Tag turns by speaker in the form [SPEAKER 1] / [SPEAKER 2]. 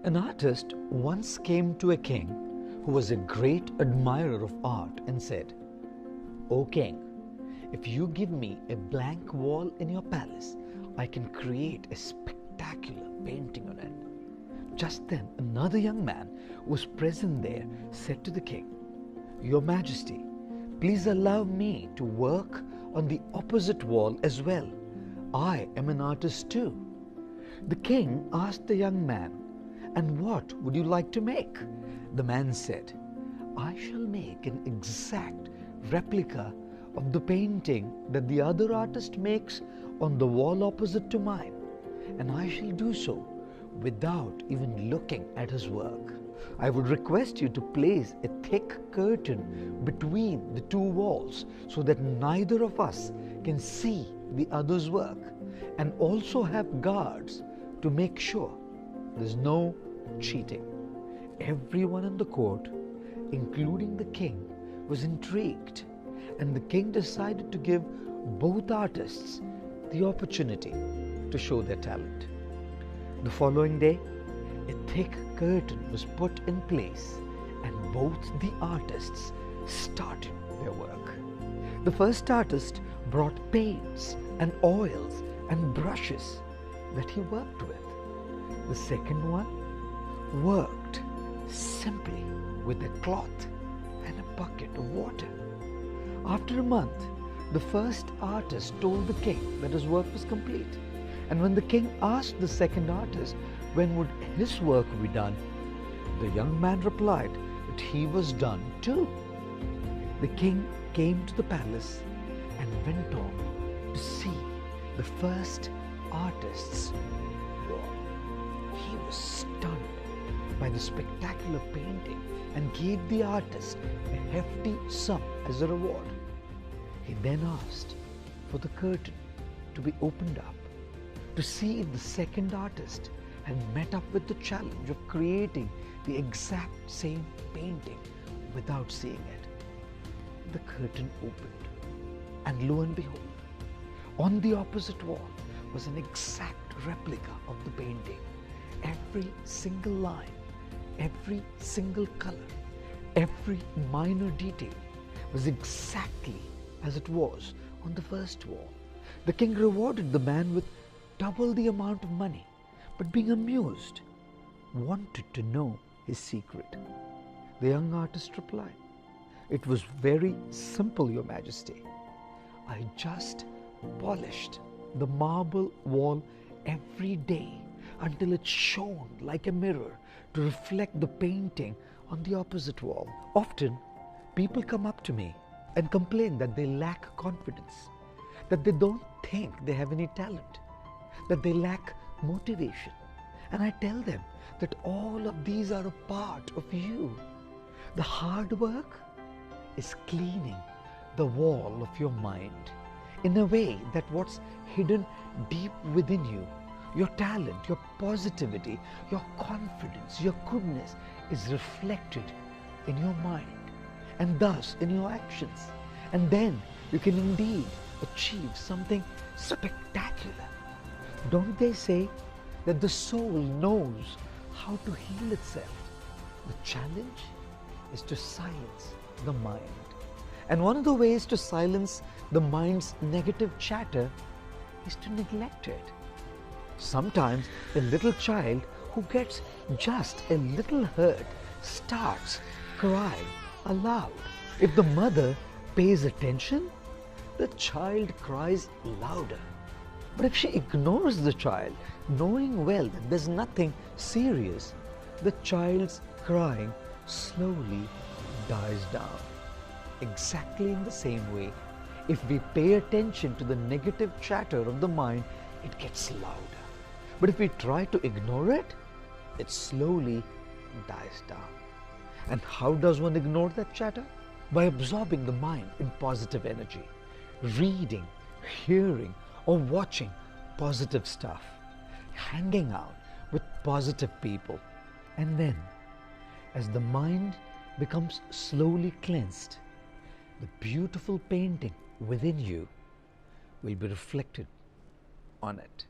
[SPEAKER 1] An artist once came to a king who was a great admirer of art and said, "O king, if you give me a blank wall in your palace, I can create a spectacular painting on it." Just then, another young man who was present there said to the king, "Your Majesty, please allow me to work on the opposite wall as well. I am an artist too." The king asked the young man, "And what would you like to make?" The man said, "I shall make an exact replica of the painting that the other artist makes on the wall opposite to mine, and I shall do so without even looking at his work. I would request you to place a thick curtain between the two walls so that neither of us can see the other's work, and also have guards to make sure there's no cheating." Everyone in the court, including the king, was intrigued, and the king decided to give both artists the opportunity to show their talent. The following day, a thick curtain was put in place, and both the artists started their work. The first artist brought paints and oils and brushes that he worked with. The second one worked simply with a cloth and a bucket of water. After a month, the first artist told the king that his work was complete. And when the king asked the second artist when would his work be done, the young man replied that he was done too. The king came to the palace and went on to see the first artist's work. He was stunned by the spectacular painting and gave the artist a hefty sum as a reward. He then asked for the curtain to be opened up to see if the second artist had met up with the challenge of creating the exact same painting without seeing it. The curtain opened, and lo and behold, on the opposite wall was an exact replica of the painting. Every single line, every single color, every minor detail was exactly as it was on the first wall. The king rewarded the man with double the amount of money, but being amused, wanted to know his secret. The young artist replied, "It was very simple, Your Majesty. I just polished the marble wall every day until it shone like a mirror to reflect the painting on the opposite wall." Often, people come up to me and complain that they lack confidence, that they don't think they have any talent, that they lack motivation. And I tell them that all of these are a part of you. The hard work is cleaning the wall of your mind in a way that what's hidden deep within you, your talent, your positivity, your confidence, your goodness is reflected in your mind and thus in your actions. And then you can indeed achieve something spectacular. Don't they say that the soul knows how to heal itself? The challenge is to silence the mind. And one of the ways to silence the mind's negative chatter is to neglect it. Sometimes a little child who gets just a little hurt starts crying aloud. If the mother pays attention, the child cries louder. But if she ignores the child, knowing well that there's nothing serious, the child's crying slowly dies down. Exactly in the same way, if we pay attention to the negative chatter of the mind, it gets louder. But if we try to ignore it, it slowly dies down. And how does one ignore that chatter? By absorbing the mind in positive energy, reading, hearing, or watching positive stuff, hanging out with positive people. And then, as the mind becomes slowly cleansed, the beautiful painting within you will be reflected on it.